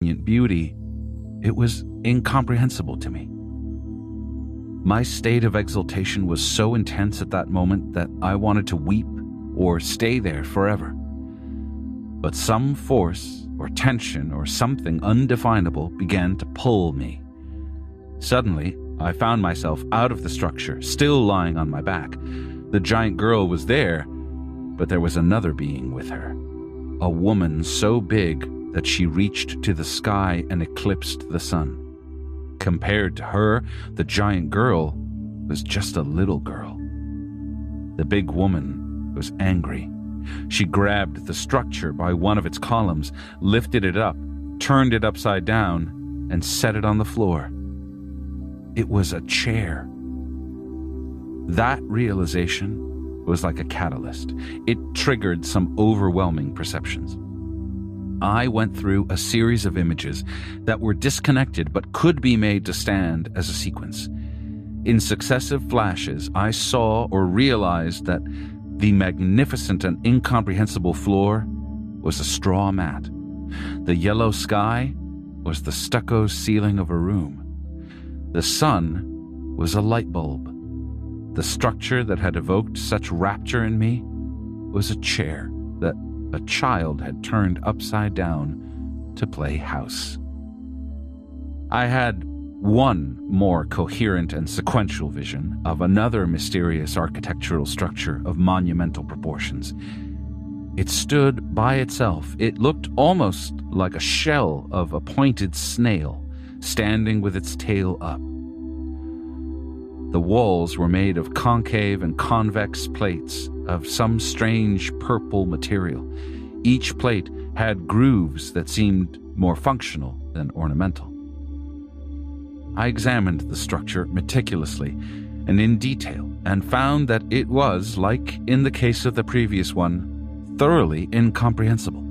beauty, it was incomprehensible to me. My state of exultation was so intense at that moment that I wanted to weep or stay there forever. But some force or tension or something undefinable began to pull me. Suddenly, I found myself out of the structure, still lying on my back. The giant girl was there, but there was another being with her. A woman so big that she reached to the sky and eclipsed the sun. Compared to her, the giant girl was just a little girl. The big woman was angry. She grabbed the structure by one of its columns, lifted it up, turned it upside down, and set it on the floor. It was a chair. That realization was like a catalyst. It triggered some overwhelming perceptions. I went through a series of images that were disconnected but could be made to stand as a sequence. In successive flashes, I saw or realized that the magnificent and incomprehensible floor was a straw mat. The yellow sky was the stucco ceiling of a room. The sun was a light bulb. The structure that had evoked such rapture in me was a chair that a child had turned upside down to play house. I had one more coherent and sequential vision of another mysterious architectural structure of monumental proportions. It stood by itself. It looked almost like a shell of a pointed snail, standing with its tail up. The walls were made of concave and convex plates of some strange purple material. Each plate had grooves that seemed more functional than ornamental. I examined the structure meticulously and in detail and found that it was, like in the case of the previous one, thoroughly incomprehensible.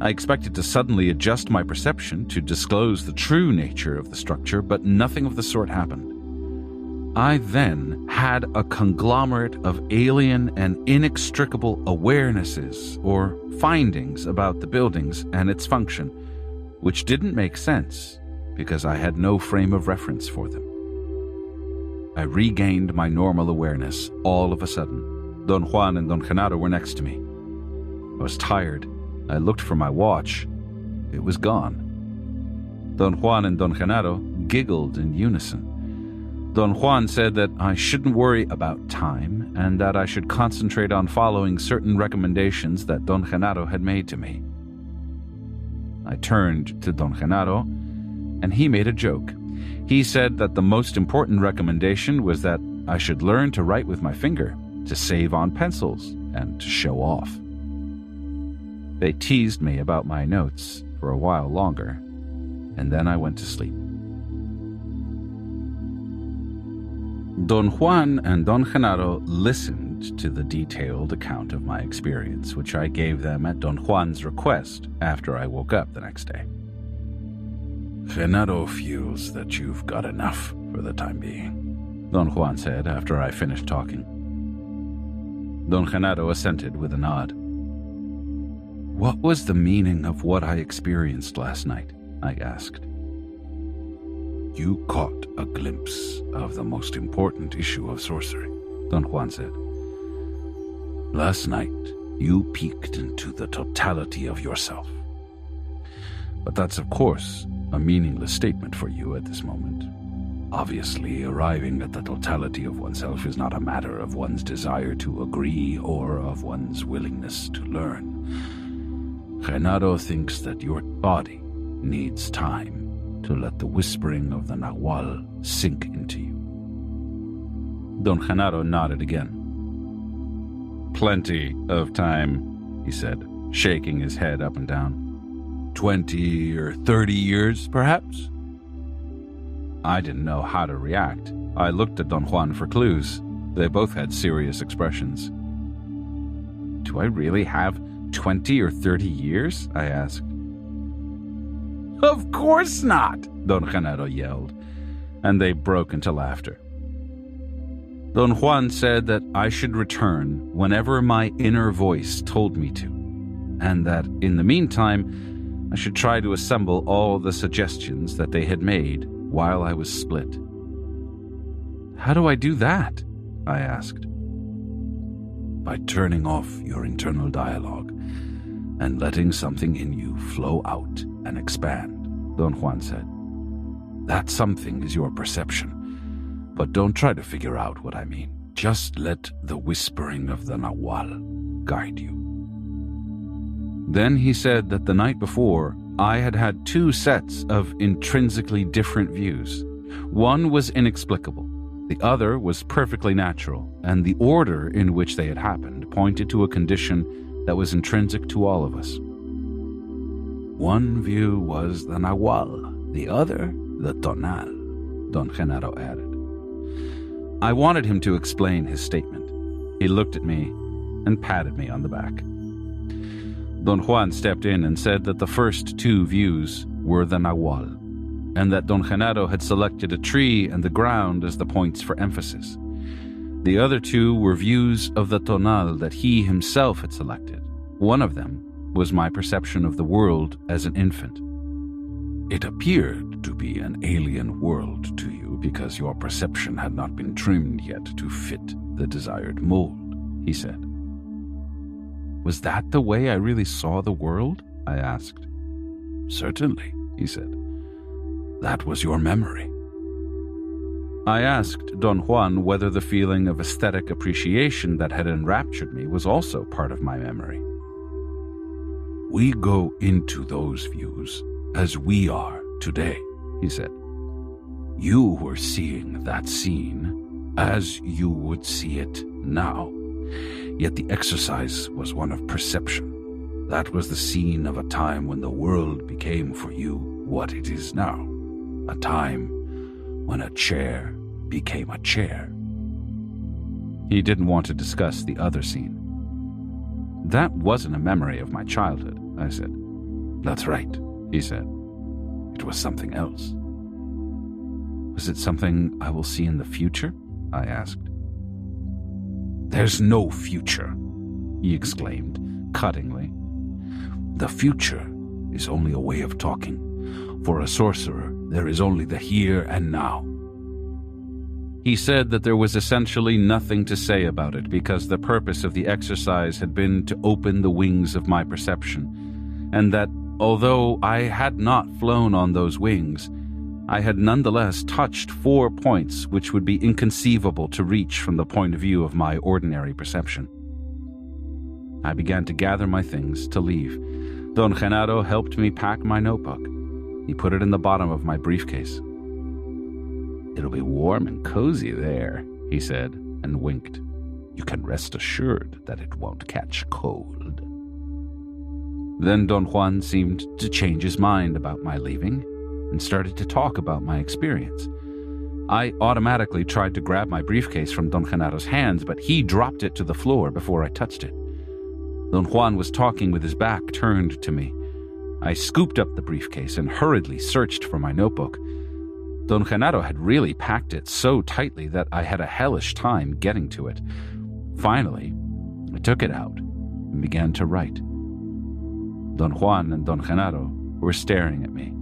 I expected to suddenly adjust my perception to disclose the true nature of the structure, but nothing of the sort happened. I then had a conglomerate of alien and inextricable awarenesses or findings about the buildings and its function, which didn't make sense because I had no frame of reference for them. I regained my normal awareness all of a sudden. Don Juan and Don Genaro were next to me. I was tired. I looked for my watch. It was gone. Don Juan and Don Genaro giggled in unison. Don Juan said that I shouldn't worry about time and that I should concentrate on following certain recommendations that Don Genaro had made to me. I turned to Don Genaro, and he made a joke. He said that the most important recommendation was that I should learn to write with my finger, to save on pencils, and to show off. They teased me about my notes for a while longer, and then I went to sleep. Don Juan and Don Genaro listened to the detailed account of my experience, which I gave them at Don Juan's request after I woke up the next day. Genaro feels that you've got enough for the time being, Don Juan said after I finished talking. Don Genaro assented with a nod. What was the meaning of what I experienced last night? I asked. You caught a glimpse of the most important issue of sorcery, Don Juan said. Last night, you peeked into the totality of yourself. But that's, of course, a meaningless statement for you at this moment. Obviously, arriving at the totality of oneself is not a matter of one's desire to agree or of one's willingness to learn. Genaro thinks that your body needs time to let the whispering of the Nahual sink into you. Don Genaro nodded again. Plenty of time, he said, shaking his head up and down. 20 or 30 years, perhaps? I didn't know how to react. I looked at Don Juan for clues. They both had serious expressions. Do I really have 20 or 30 years? I asked. Of course not, Don Genaro yelled, and they broke into laughter. Don Juan said that I should return whenever my inner voice told me to, and that in the meantime, I should try to assemble all the suggestions that they had made while I was split. How do I do that? I asked. By turning off your internal dialogue and letting something in you flow out and expand, Don Juan said. That something is your perception, but don't try to figure out what I mean. Just let the whispering of the Nahual guide you. Then he said that the night before, I had had 2 sets of intrinsically different views. One was inexplicable, the other was perfectly natural, and the order in which they had happened pointed to a condition that was intrinsic to all of us. One view was the Nahual, the other the Tonal, Don Genaro added. I wanted him to explain his statement. He looked at me and patted me on the back. Don Juan stepped in and said that the first 2 views were the Nahual, and that Don Genaro had selected a tree and the ground as the points for emphasis. The other 2 were views of the Tonal that he himself had selected. One of them was my perception of the world as an infant. It appeared to be an alien world to you because your perception had not been trimmed yet to fit the desired mold, he said. Was that the way I really saw the world? I asked. Certainly, he said. That was your memory. I asked Don Juan whether the feeling of aesthetic appreciation that had enraptured me was also part of my memory. We go into those views as we are today, he said. You were seeing that scene as you would see it now. Yet the exercise was one of perception. That was the scene of a time when the world became for you what it is now. A time when a chair became a chair. He didn't want to discuss the other scene. That wasn't a memory of my childhood, I said. That's right, he said. It was something else. Was it something I will see in the future? I asked. There's no future, he exclaimed, cuttingly. The future is only a way of talking. For a sorcerer, there is only the here and now. He said that there was essentially nothing to say about it because the purpose of the exercise had been to open the wings of my perception, and that although I had not flown on those wings, I had nonetheless touched 4 points which would be inconceivable to reach from the point of view of my ordinary perception. I began to gather my things to leave. Don Genaro helped me pack my notebook. He put it in the bottom of my briefcase. It'll be warm and cozy there, he said, and winked. You can rest assured that it won't catch cold. Then Don Juan seemed to change his mind about my leaving and started to talk about my experience. I automatically tried to grab my briefcase from Don Genaro's hands, but he dropped it to the floor before I touched it. Don Juan was talking with his back turned to me. I scooped up the briefcase and hurriedly searched for my notebook. Don Genaro had really packed it so tightly that I had a hellish time getting to it. Finally, I took it out and began to write. Don Juan and Don Genaro were staring at me.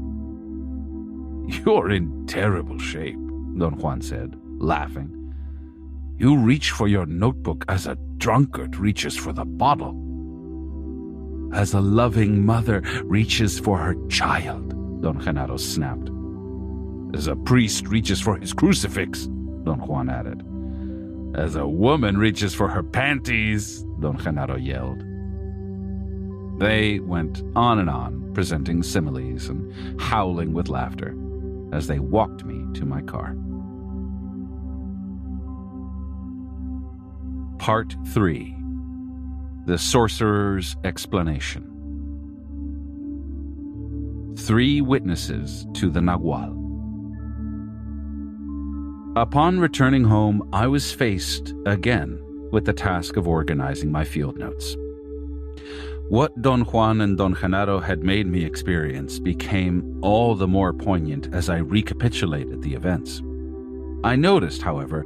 You're in terrible shape, Don Juan said, laughing. You reach for your notebook as a drunkard reaches for the bottle. As a loving mother reaches for her child, Don Genaro snapped. As a priest reaches for his crucifix, Don Juan added. As a woman reaches for her panties, Don Genaro yelled. They went on, presenting similes and howling with laughter as they walked me to my car. Part 3. The Sorcerer's Explanation. 3 witnesses to the Nahual. Upon returning home, I was faced again with the task of organizing my field notes. What Don Juan and Don Genaro had made me experience became all the more poignant as I recapitulated the events. I noticed, however,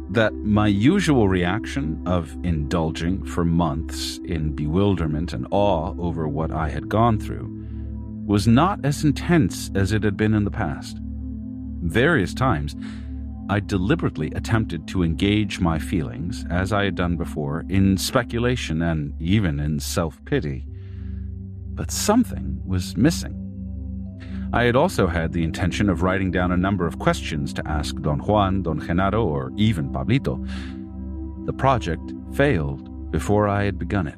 that my usual reaction of indulging for months in bewilderment and awe over what I had gone through was not as intense as it had been in the past. Various times, I deliberately attempted to engage my feelings, as I had done before, in speculation and even in self-pity. But something was missing. I had also had the intention of writing down a number of questions to ask Don Juan, Don Genaro, or even Pablito. The project failed before I had begun it.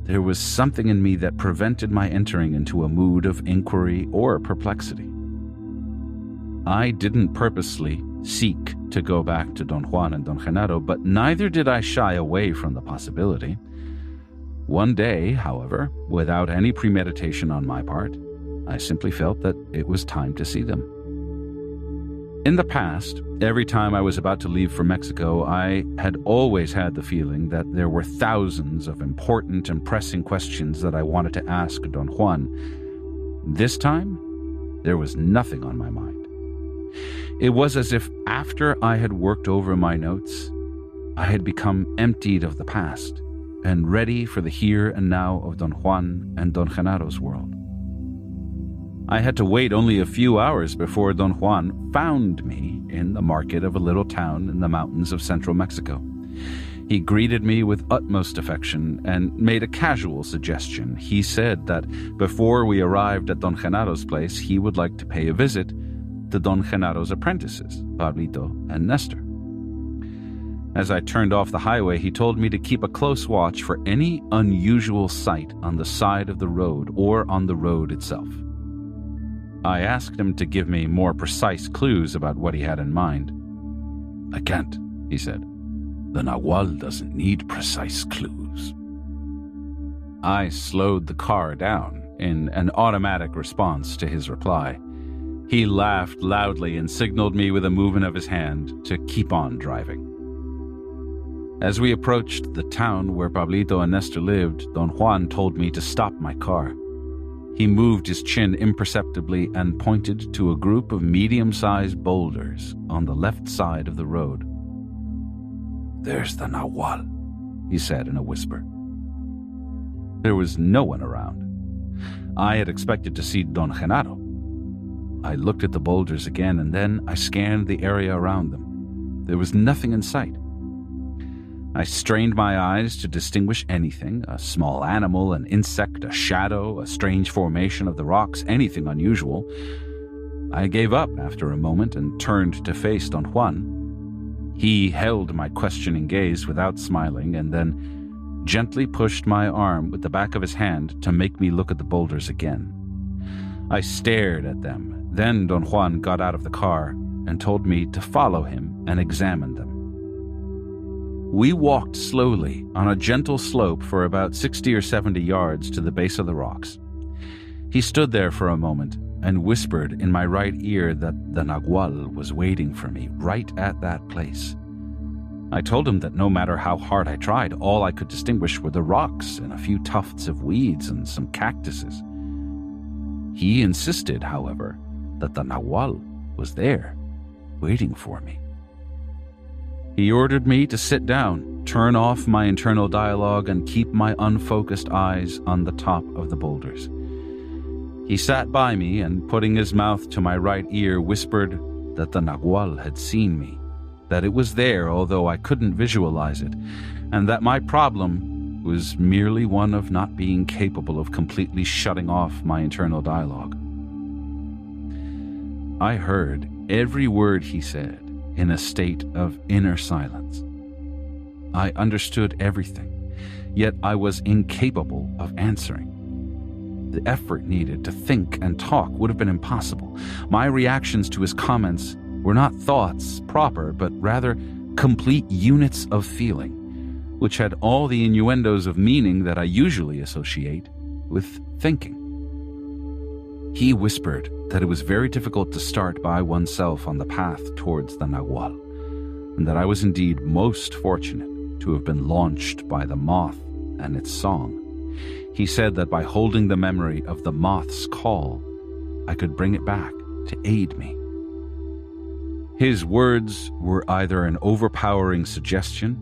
There was something in me that prevented my entering into a mood of inquiry or perplexity. I didn't purposely seek to go back to Don Juan and Don Genaro, but neither did I shy away from the possibility. One day, however, without any premeditation on my part, I simply felt that it was time to see them. In the past, every time I was about to leave for Mexico, I had always had the feeling that there were thousands of important and pressing questions that I wanted to ask Don Juan. This time, there was nothing on my mind. It was as if after I had worked over my notes, I had become emptied of the past and ready for the here and now of Don Juan and Don Genaro's world. I had to wait only a few hours before Don Juan found me in the market of a little town in the mountains of central Mexico. He greeted me with utmost affection and made a casual suggestion. He said that before we arrived at Don Genaro's place, he would like to pay a visit to Don Genaro's apprentices, Pablito and Nestor. As I turned off the highway, he told me to keep a close watch for any unusual sight on the side of the road or on the road itself. I asked him to give me more precise clues about what he had in mind. "I can't," he said. "The Nahual doesn't need precise clues." I slowed the car down in an automatic response to his reply. He laughed loudly and signaled me with a movement of his hand to keep on driving. As we approached the town where Pablito and Nestor lived, Don Juan told me to stop my car. He moved his chin imperceptibly and pointed to a group of medium-sized boulders on the left side of the road. "There's the Nahual," he said in a whisper. There was no one around. I had expected to see Don Genaro. I looked at the boulders again, and then I scanned the area around them. There was nothing in sight. I strained my eyes to distinguish anything, a small animal, an insect, a shadow, a strange formation of the rocks, anything unusual. I gave up after a moment and turned to face Don Juan. He held my questioning gaze without smiling and then gently pushed my arm with the back of his hand to make me look at the boulders again. I stared at them. Then Don Juan got out of the car and told me to follow him and examine them. We walked slowly on a gentle slope for about 60 or 70 yards to the base of the rocks. He stood there for a moment and whispered in my right ear that the Nahual was waiting for me right at that place. I told him that no matter how hard I tried, all I could distinguish were the rocks and a few tufts of weeds and some cactuses. He insisted, however, that the Nahual was there, waiting for me. He ordered me to sit down, turn off my internal dialogue, and keep my unfocused eyes on the top of the boulders. He sat by me and, putting his mouth to my right ear, whispered that the Nahual had seen me, that it was there although I couldn't visualize it, and that my problem was merely one of not being capable of completely shutting off my internal dialogue. I heard every word he said in a state of inner silence. I understood everything, yet I was incapable of answering. The effort needed to think and talk would have been impossible. My reactions to his comments were not thoughts proper, but rather complete units of feeling, which had all the innuendos of meaning that I usually associate with thinking. He whispered that it was very difficult to start by oneself on the path towards the Nahual, and that I was indeed most fortunate to have been launched by the moth and its song. He said that by holding the memory of the moth's call, I could bring it back to aid me. His words were either an overpowering suggestion,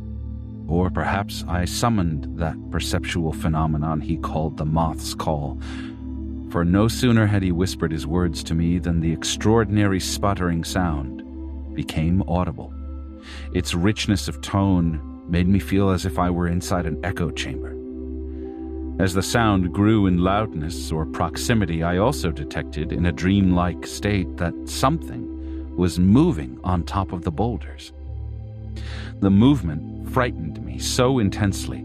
or perhaps I summoned that perceptual phenomenon he called the moth's call, for no sooner had he whispered his words to me than the extraordinary sputtering sound became audible. Its richness of tone made me feel as if I were inside an echo chamber. As the sound grew in loudness or proximity, I also detected in a dreamlike state that something was moving on top of the boulders. The movement frightened me so intensely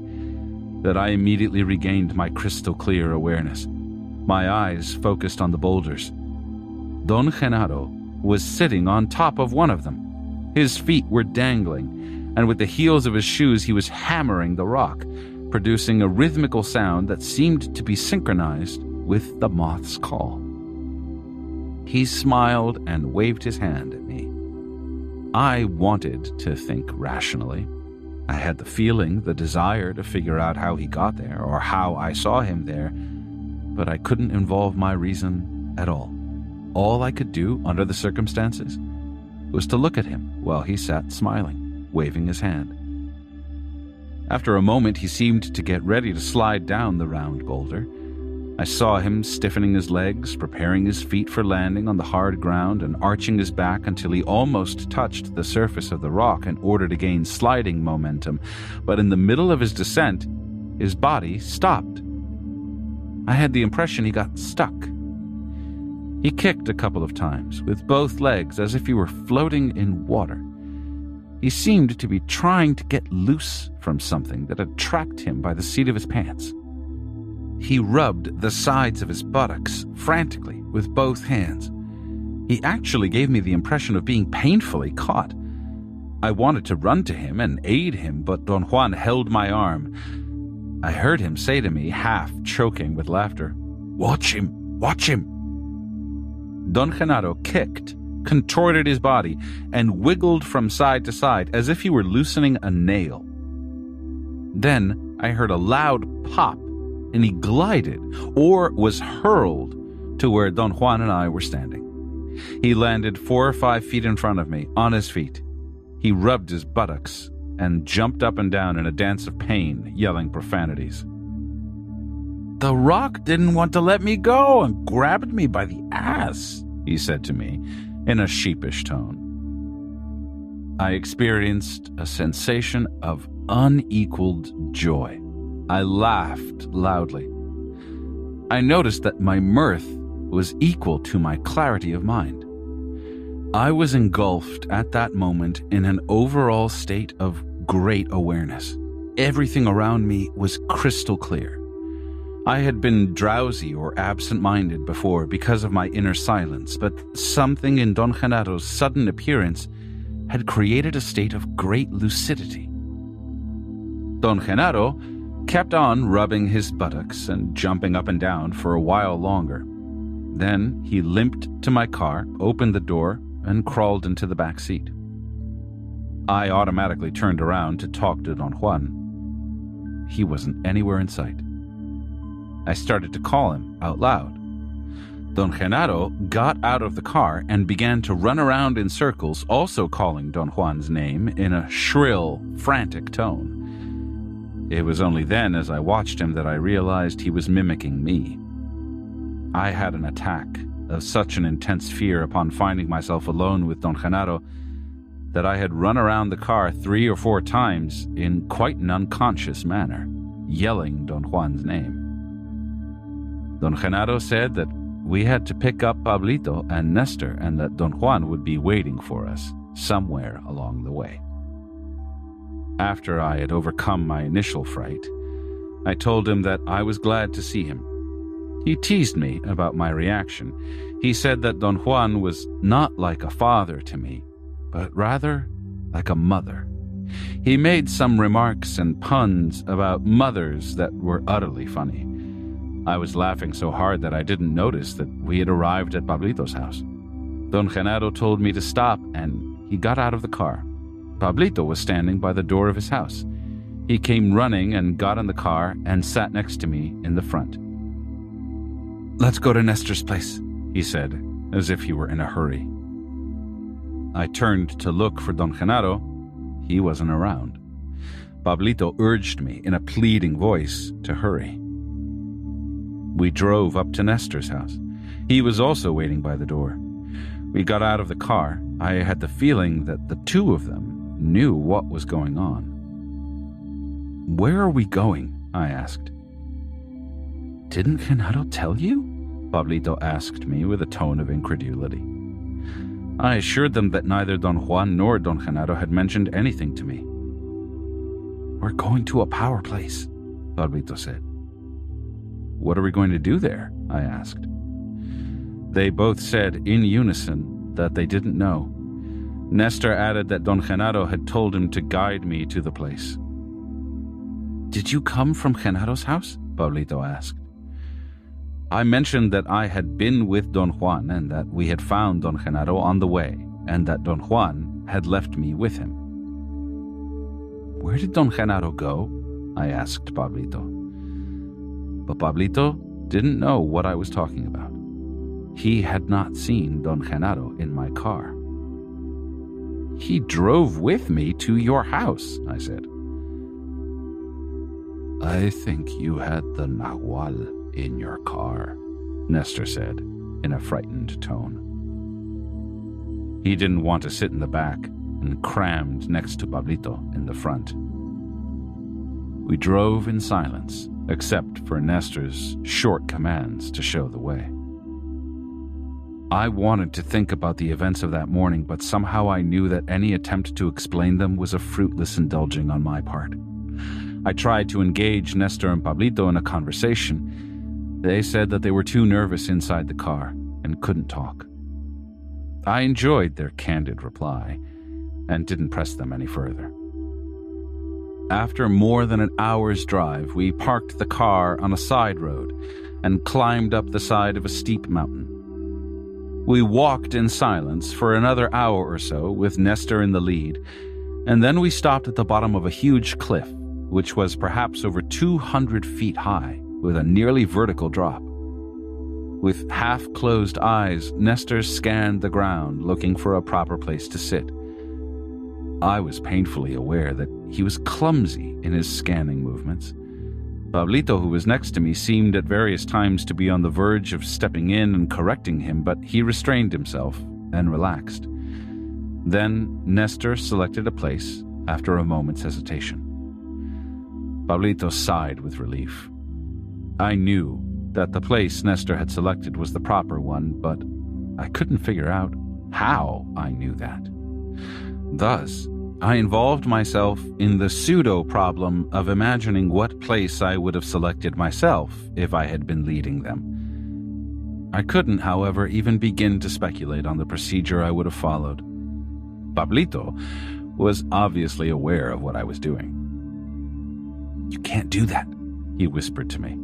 that I immediately regained my crystal clear awareness. My eyes focused on the boulders. Don Genaro was sitting on top of one of them. His feet were dangling, and with the heels of his shoes he was hammering the rock, producing a rhythmical sound that seemed to be synchronized with the moth's call. He smiled and waved his hand at me. I wanted to think rationally. I had the feeling, the desire to figure out how he got there or how I saw him there, but I couldn't involve my reason at all. All I could do under the circumstances was to look at him while he sat smiling, waving his hand. After a moment, he seemed to get ready to slide down the round boulder. I saw him stiffening his legs, preparing his feet for landing on the hard ground, and arching his back until he almost touched the surface of the rock in order to gain sliding momentum. But in the middle of his descent, his body stopped. I had the impression he got stuck. He kicked a couple of times, with both legs as if he were floating in water. He seemed to be trying to get loose from something that had trapped him by the seat of his pants. He rubbed the sides of his buttocks frantically with both hands. He actually gave me the impression of being painfully caught. I wanted to run to him and aid him, but Don Juan held my arm. I heard him say to me, half choking with laughter, "Watch him! Watch him!" Don Genaro kicked, contorted his body, and wiggled from side to side as if he were loosening a nail. Then I heard a loud pop, and he glided, or was hurled, to where Don Juan and I were standing. He landed 4 or 5 feet in front of me, on his feet. He rubbed his buttocks and jumped up and down in a dance of pain, yelling profanities. "The rock didn't want to let me go and grabbed me by the ass," he said to me in a sheepish tone. I experienced a sensation of unequaled joy. I laughed loudly. I noticed that my mirth was equal to my clarity of mind. I was engulfed at that moment in an overall state of great awareness. Everything around me was crystal clear. I had been drowsy or absent-minded before because of my inner silence, but something in Don Genaro's sudden appearance had created a state of great lucidity. Don Genaro kept on rubbing his buttocks and jumping up and down for a while longer. Then he limped to my car, opened the door, and crawled into the back seat. I automatically turned around to talk to Don Juan. He wasn't anywhere in sight. I started to call him out loud. Don Genaro got out of the car and began to run around in circles, also calling Don Juan's name in a shrill, frantic tone. It was only then, as I watched him, that I realized he was mimicking me. I had an attack of such an intense fear upon finding myself alone with Don Genaro that I had run around the car 3 or 4 times in quite an unconscious manner, yelling Don Juan's name. Don Genaro said that we had to pick up Pablito and Nestor and that Don Juan would be waiting for us somewhere along the way. After I had overcome my initial fright, I told him that I was glad to see him. He teased me about my reaction. He said that Don Juan was not like a father to me, but rather like a mother. He made some remarks and puns about mothers that were utterly funny. I was laughing so hard that I didn't notice that we had arrived at Pablito's house. Don Genaro told me to stop, and he got out of the car. Pablito was standing by the door of his house. He came running and got in the car and sat next to me in the front. "Let's go to Nestor's place," he said, as if he were in a hurry. I turned to look for Don Genaro. He wasn't around. Pablito urged me in a pleading voice to hurry. We drove up to Nestor's house. He was also waiting by the door. We got out of the car. I had the feeling that the two of them knew what was going on. "Where are we going?" I asked. "Didn't Genaro tell you?" Pablito asked me with a tone of incredulity. I assured them that neither Don Juan nor Don Genaro had mentioned anything to me. "We're going to a power place," Pablito said. "What are we going to do there?" I asked. They both said in unison that they didn't know. Nestor added that Don Genaro had told him to guide me to the place. "Did you come from Genaro's house?" Pablito asked. I mentioned that I had been with Don Juan and that we had found Don Genaro on the way and that Don Juan had left me with him. "Where did Don Genaro go?" I asked Pablito. But Pablito didn't know what I was talking about. He had not seen Don Genaro in my car. "He drove with me to your house," I said. "I think you had the Nahual in your car," Nestor said in a frightened tone. He didn't want to sit in the back and crammed next to Pablito in the front. We drove in silence, except for Nestor's short commands to show the way. I wanted to think about the events of that morning, but somehow I knew that any attempt to explain them was a fruitless indulging on my part. I tried to engage Nestor and Pablito in a conversation. They said that they were too nervous inside the car and couldn't talk. I enjoyed their candid reply and didn't press them any further. After more than an hour's drive, we parked the car on a side road and climbed up the side of a steep mountain. We walked in silence for another hour or so with Nestor in the lead, and then we stopped at the bottom of a huge cliff, which was perhaps over 200 feet high, with a nearly vertical drop. With half-closed eyes, Nestor scanned the ground, looking for a proper place to sit. I was painfully aware that he was clumsy in his scanning movements. Pablito, who was next to me, seemed at various times to be on the verge of stepping in and correcting him, but he restrained himself and relaxed. Then Nestor selected a place after a moment's hesitation. Pablito sighed with relief. I knew that the place Nestor had selected was the proper one, but I couldn't figure out how I knew that. Thus, I involved myself in the pseudo-problem of imagining what place I would have selected myself if I had been leading them. I couldn't, however, even begin to speculate on the procedure I would have followed. Pablito was obviously aware of what I was doing. "You can't do that," he whispered to me.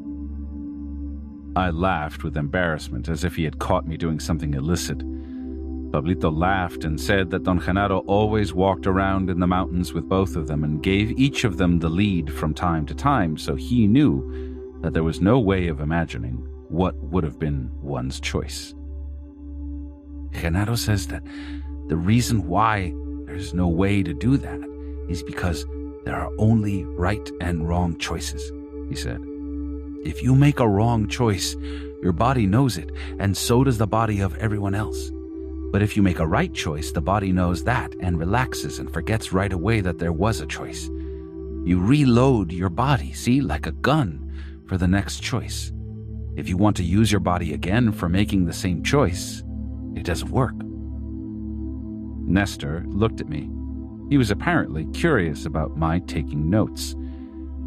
I laughed with embarrassment, as if he had caught me doing something illicit. Pablito laughed and said that Don Genaro always walked around in the mountains with both of them and gave each of them the lead from time to time, so he knew that there was no way of imagining what would have been one's choice. "Genaro says that the reason why there's no way to do that is because there are only right and wrong choices," he said. "If you make a wrong choice, your body knows it, and so does the body of everyone else. But if you make a right choice, the body knows that and relaxes and forgets right away that there was a choice. You reload your body, see, like a gun, for the next choice. If you want to use your body again for making the same choice, it doesn't work." Nestor looked at me. He was apparently curious about my taking notes.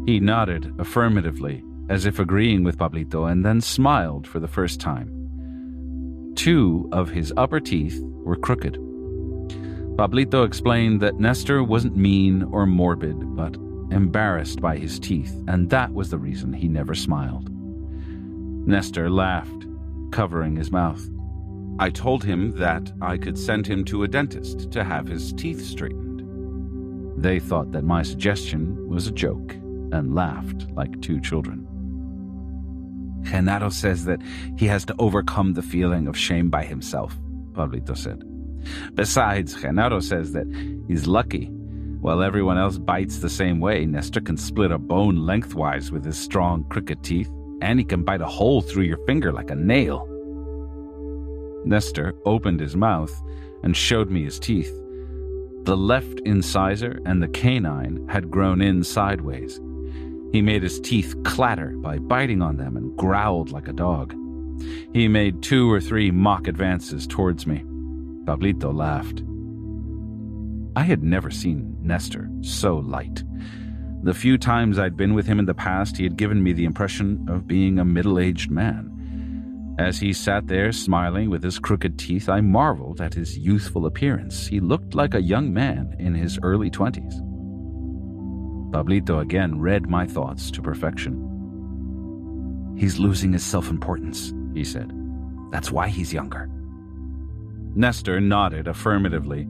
He nodded affirmatively, as if agreeing with Pablito, and then smiled for the first time. 2 of his upper teeth were crooked. Pablito explained that Nestor wasn't mean or morbid, but embarrassed by his teeth, and that was the reason he never smiled. Nestor laughed, covering his mouth. I told him that I could send him to a dentist to have his teeth straightened. They thought that my suggestion was a joke and laughed like 2 children. "Genaro says that he has to overcome the feeling of shame by himself," Pablito said. "Besides, Genaro says that he's lucky. While everyone else bites the same way, Nestor can split a bone lengthwise with his strong crooked teeth, and he can bite a hole through your finger like a nail." Nestor opened his mouth and showed me his teeth. The left incisor and the canine had grown in sideways. He made his teeth clatter by biting on them and growled like a dog. He made 2 or 3 mock advances towards me. Pablito laughed. I had never seen Nestor so light. The few times I'd been with him in the past, he had given me the impression of being a middle-aged man. As he sat there smiling with his crooked teeth, I marveled at his youthful appearance. He looked like a young man in his early 20s. Pablito again read my thoughts to perfection. "He's losing his self-importance," he said. "That's why he's younger." Nestor nodded affirmatively,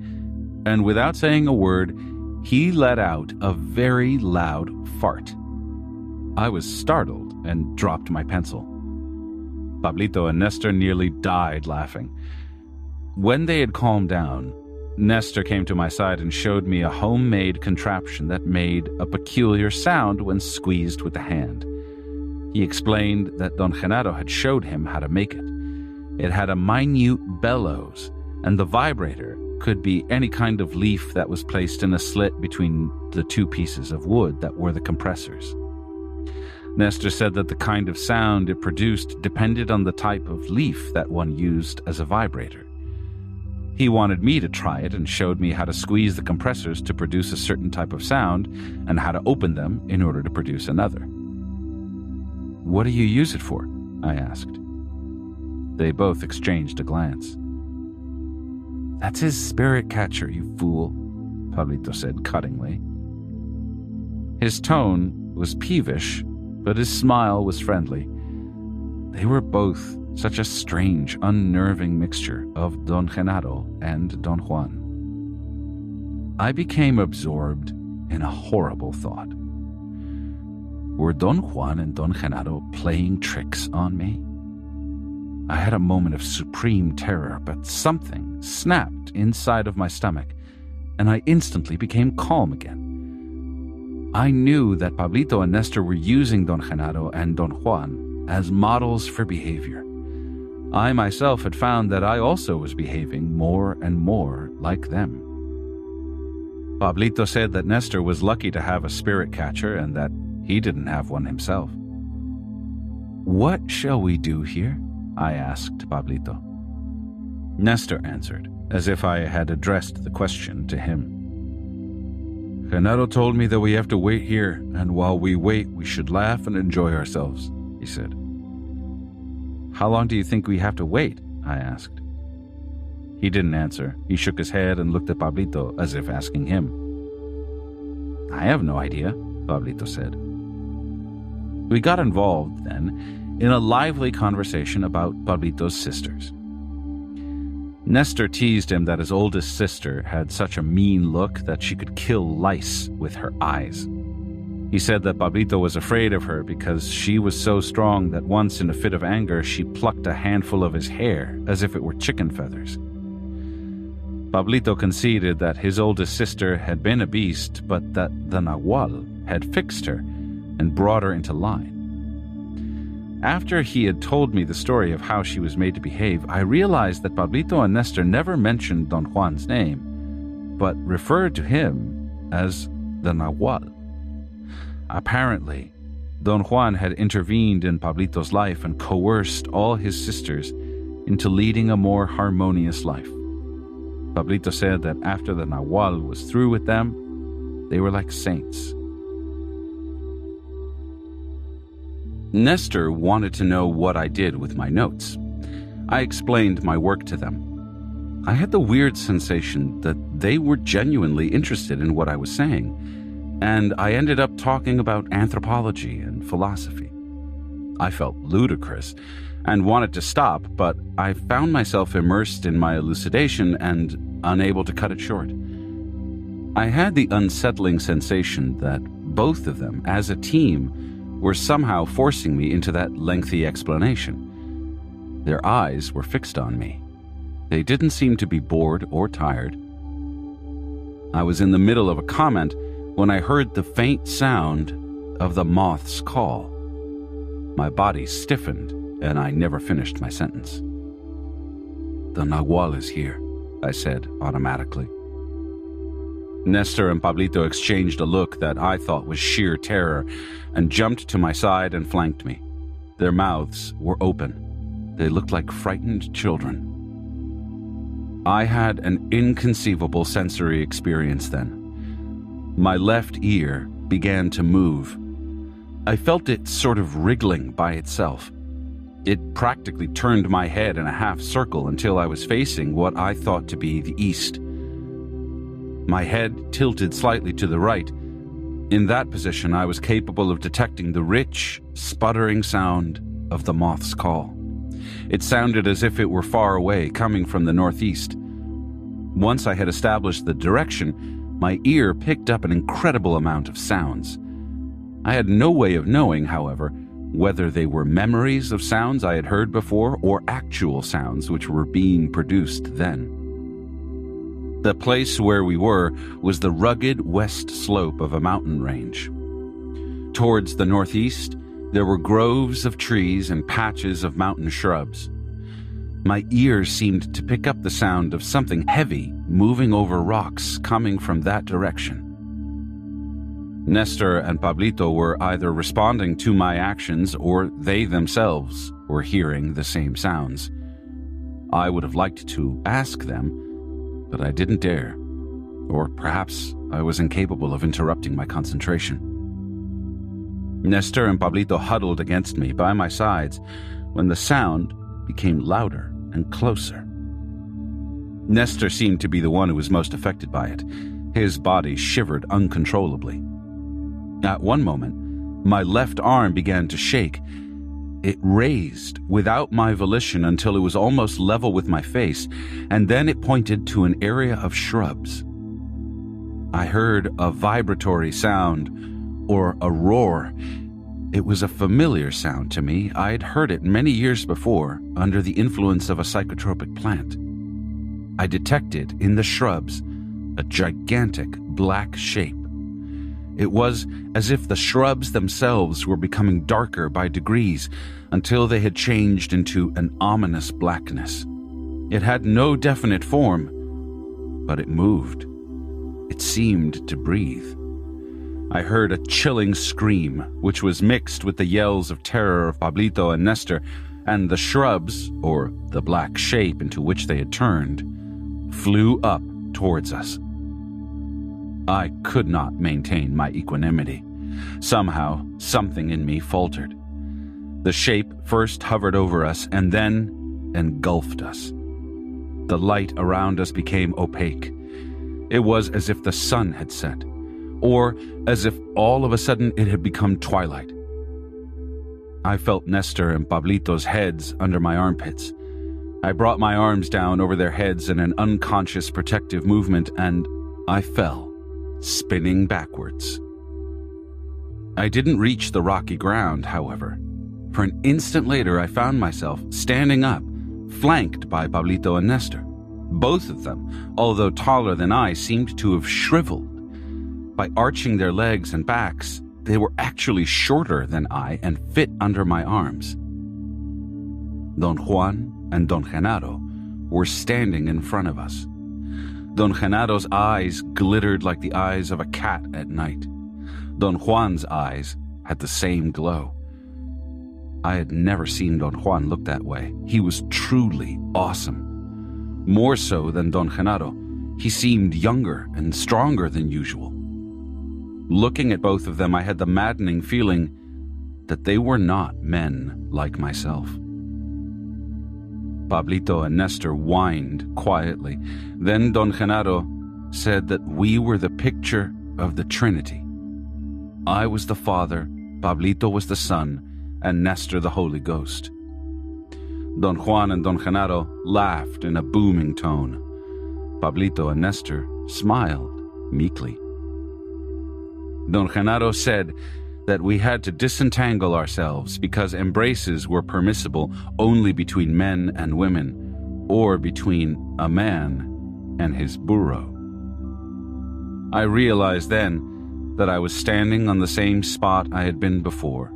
and without saying a word, he let out a very loud fart. I was startled and dropped my pencil. Pablito and Nestor nearly died laughing. When they had calmed down, Nestor came to my side and showed me a homemade contraption that made a peculiar sound when squeezed with the hand. He explained that Don Genaro had showed him how to make it. It had a minute bellows, and the vibrator could be any kind of leaf that was placed in a slit between the 2 pieces of wood that were the compressors. Nestor said that the kind of sound it produced depended on the type of leaf that one used as a vibrator. He wanted me to try it and showed me how to squeeze the compressors to produce a certain type of sound and how to open them in order to produce another. "What do you use it for?" I asked. They both exchanged a glance. "That's his spirit catcher, you fool," Pablito said cuttingly. His tone was peevish, but his smile was friendly. They were both such a strange, unnerving mixture of Don Genaro and Don Juan. I became absorbed in a horrible thought. Were Don Juan and Don Genaro playing tricks on me? I had a moment of supreme terror, but something snapped inside of my stomach, and I instantly became calm again. I knew that Pablito and Nestor were using Don Genaro and Don Juan as models for behavior. I myself had found that I also was behaving more and more like them. Pablito said that Nestor was lucky to have a spirit catcher and that he didn't have one himself. "What shall we do here?" I asked Pablito. Nestor answered, as if I had addressed the question to him. "Genaro told me that we have to wait here, and while we wait, we should laugh and enjoy ourselves," he said. "How long do you think we have to wait?" I asked. He didn't answer. He shook his head and looked at Pablito as if asking him. "I have no idea," Pablito said. We got involved, then, in a lively conversation about Pablito's sisters. Nestor teased him that his oldest sister had such a mean look that she could kill lice with her eyes. He said that Pablito was afraid of her because she was so strong that once in a fit of anger she plucked a handful of his hair as if it were chicken feathers. Pablito conceded that his oldest sister had been a beast, but that the Nahual had fixed her and brought her into line. After he had told me the story of how she was made to behave, I realized that Pablito and Nestor never mentioned Don Juan's name, but referred to him as the Nahual. Apparently, Don Juan had intervened in Pablito's life and coerced all his sisters into leading a more harmonious life. Pablito said that after the Nahual was through with them, they were like saints. Nestor wanted to know what I did with my notes. I explained my work to them. I had the weird sensation that they were genuinely interested in what I was saying, and I ended up talking about anthropology and philosophy. I felt ludicrous and wanted to stop, but I found myself immersed in my elucidation and unable to cut it short. I had the unsettling sensation that both of them, as a team, were somehow forcing me into that lengthy explanation. Their eyes were fixed on me. They didn't seem to be bored or tired. I was in the middle of a comment when I heard the faint sound of the moth's call. My body stiffened, and I never finished my sentence. "The Nagual is here," I said automatically. Nestor and Pablito exchanged a look that I thought was sheer terror and jumped to my side and flanked me. Their mouths were open. They looked like frightened children. I had an inconceivable sensory experience then. My left ear began to move. I felt it sort of wriggling by itself. It practically turned my head in a half circle until I was facing what I thought to be the east. My head tilted slightly to the right. In that position, I was capable of detecting the rich, sputtering sound of the moth's call. It sounded as if it were far away, coming from the northeast. Once I had established the direction, my ear picked up an incredible amount of sounds. I had no way of knowing, however, whether they were memories of sounds I had heard before or actual sounds which were being produced then. The place where we were was the rugged west slope of a mountain range. Towards the northeast, there were groves of trees and patches of mountain shrubs. My ears seemed to pick up the sound of something heavy moving over rocks coming from that direction. Nestor and Pablito were either responding to my actions or they themselves were hearing the same sounds. I would have liked to ask them, but I didn't dare. Or perhaps I was incapable of interrupting my concentration. Nestor and Pablito huddled against me by my sides when the sound became louder and closer. Nestor seemed to be the one who was most affected by it. His body shivered uncontrollably. At one moment, my left arm began to shake. It raised without my volition until it was almost level with my face, and then it pointed to an area of shrubs. I heard a vibratory sound, or a roar. It was a familiar sound to me. I had heard it many years before, under the influence of a psychotropic plant. I detected in the shrubs a gigantic black shape. It was as if the shrubs themselves were becoming darker by degrees until they had changed into an ominous blackness. It had no definite form, but it moved. It seemed to breathe. I heard a chilling scream, which was mixed with the yells of terror of Pablito and Nestor, and the shrubs, or the black shape into which they had turned, flew up towards us. I could not maintain my equanimity. Somehow, something in me faltered. The shape first hovered over us and then engulfed us. The light around us became opaque. It was as if the sun had set, or as if all of a sudden it had become twilight. I felt Nestor and Pablito's heads under my armpits. I brought my arms down over their heads in an unconscious protective movement, and I fell, spinning backwards. I didn't reach the rocky ground, however. For an instant later, I found myself standing up, flanked by Pablito and Nestor. Both of them, although taller than I, seemed to have shriveled. By arching their legs and backs, they were actually shorter than I and fit under my arms. Don Juan and Don Genaro were standing in front of us. Don Genaro's eyes glittered like the eyes of a cat at night. Don Juan's eyes had the same glow. I had never seen Don Juan look that way. He was truly awesome. More so than Don Genaro, he seemed younger and stronger than usual. Looking at both of them, I had the maddening feeling that they were not men like myself. Pablito and Nestor whined quietly. Then Don Genaro said that we were the picture of the Trinity. I was the Father, Pablito was the Son, and Nestor the Holy Ghost. Don Juan and Don Genaro laughed in a booming tone. Pablito and Nestor smiled meekly. Don Genaro said that we had to disentangle ourselves because embraces were permissible only between men and women, or between a man and his burro. I realized then that I was standing on the same spot I had been before.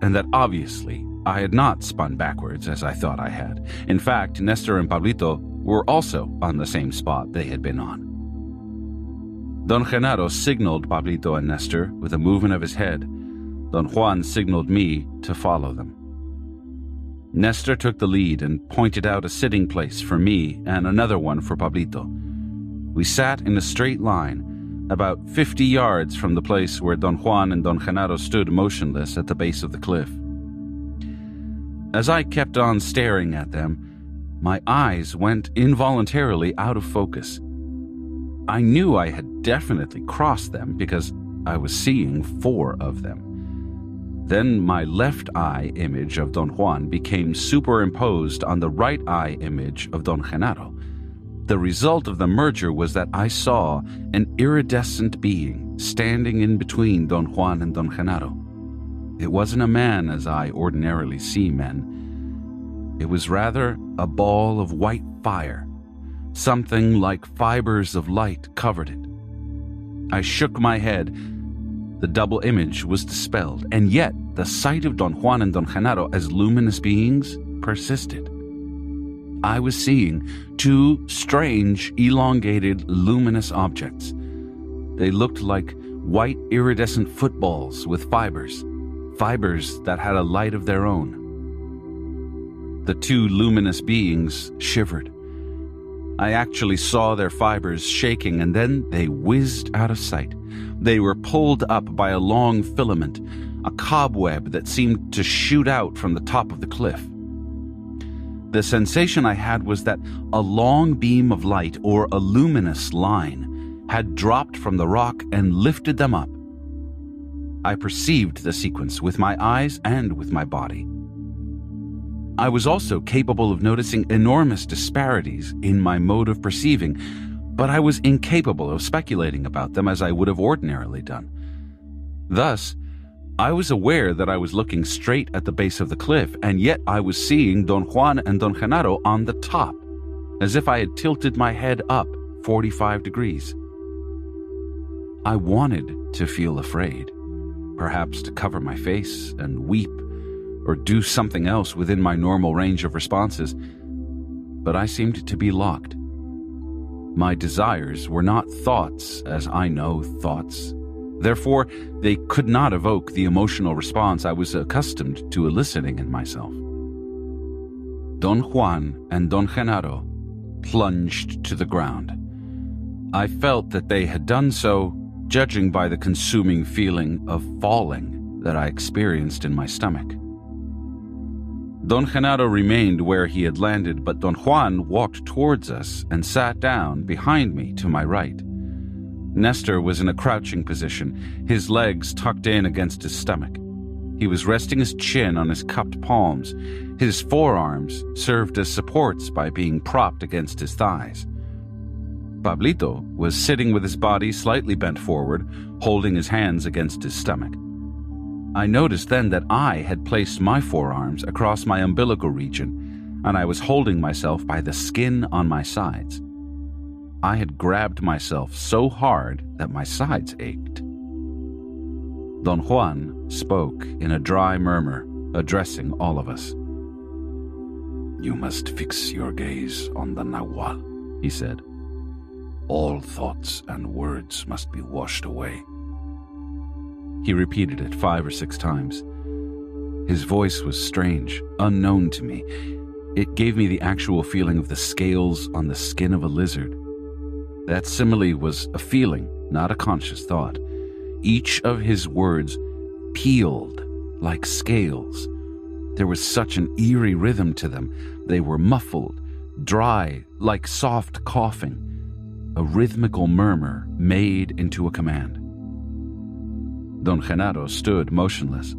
and that obviously I had not spun backwards as I thought I had. In fact, Nestor and Pablito were also on the same spot they had been on. Don Genaro signaled Pablito and Nestor with a movement of his head. Don Juan signaled me to follow them. Nestor took the lead and pointed out a sitting place for me and another one for Pablito. We sat in a straight line, about 50 yards from the place where Don Juan and Don Genaro stood motionless at the base of the cliff. As I kept on staring at them, my eyes went involuntarily out of focus. I knew I had definitely crossed them because I was seeing 4 of them. Then my left eye image of Don Juan became superimposed on the right eye image of Don Genaro. The result of the merger was that I saw an iridescent being standing in between Don Juan and Don Genaro. It wasn't a man as I ordinarily see men. It was rather a ball of white fire. Something like fibers of light covered it. I shook my head. The double image was dispelled, and yet the sight of Don Juan and Don Genaro as luminous beings persisted. I was seeing 2 strange, elongated, luminous objects. They looked like white iridescent footballs with fibers that had a light of their own. The 2 luminous beings shivered. I actually saw their fibers shaking, and then they whizzed out of sight. They were pulled up by a long filament, a cobweb that seemed to shoot out from the top of the cliff. The sensation I had was that a long beam of light, or a luminous line, had dropped from the rock and lifted them up. I perceived the sequence with my eyes and with my body. I was also capable of noticing enormous disparities in my mode of perceiving, but I was incapable of speculating about them as I would have ordinarily done. Thus, I was aware that I was looking straight at the base of the cliff, and yet I was seeing Don Juan and Don Genaro on the top, as if I had tilted my head up 45 degrees. I wanted to feel afraid, perhaps to cover my face and weep, or do something else within my normal range of responses, but I seemed to be locked. My desires were not thoughts as I know thoughts. Therefore, they could not evoke the emotional response I was accustomed to eliciting in myself. Don Juan and Don Genaro plunged to the ground. I felt that they had done so, judging by the consuming feeling of falling that I experienced in my stomach. Don Genaro remained where he had landed, but Don Juan walked towards us and sat down behind me to my right. Nestor was in a crouching position, his legs tucked in against his stomach. He was resting his chin on his cupped palms. His forearms served as supports by being propped against his thighs. Pablito was sitting with his body slightly bent forward, holding his hands against his stomach. I noticed then that I had placed my forearms across my umbilical region, and I was holding myself by the skin on my sides. I had grabbed myself so hard that my sides ached. Don Juan spoke in a dry murmur, addressing all of us. "You must fix your gaze on the Nahual," he said. "All thoughts and words must be washed away." He repeated it 5 or 6 times. His voice was strange, unknown to me. It gave me the actual feeling of the scales on the skin of a lizard. That simile was a feeling, not a conscious thought. Each of his words peeled like scales. There was such an eerie rhythm to them. They were muffled, dry, like soft coughing, a rhythmical murmur made into a command. Don Genaro stood motionless.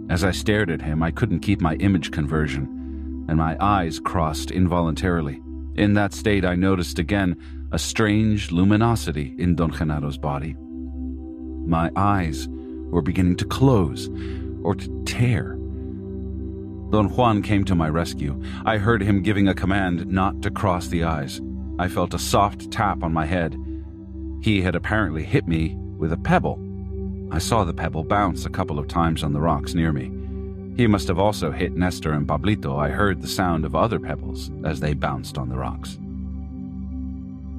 As I stared at him, I couldn't keep my image conversion, and my eyes crossed involuntarily. In that state, I noticed again a strange luminosity in Don Genaro's body. My eyes were beginning to close, or to tear. Don Juan came to my rescue. I heard him giving a command not to cross the eyes. I felt a soft tap on my head. He had apparently hit me with a pebble. I saw the pebble bounce a couple of times on the rocks near me. He must have also hit Nestor and Pablito. I heard the sound of other pebbles as they bounced on the rocks.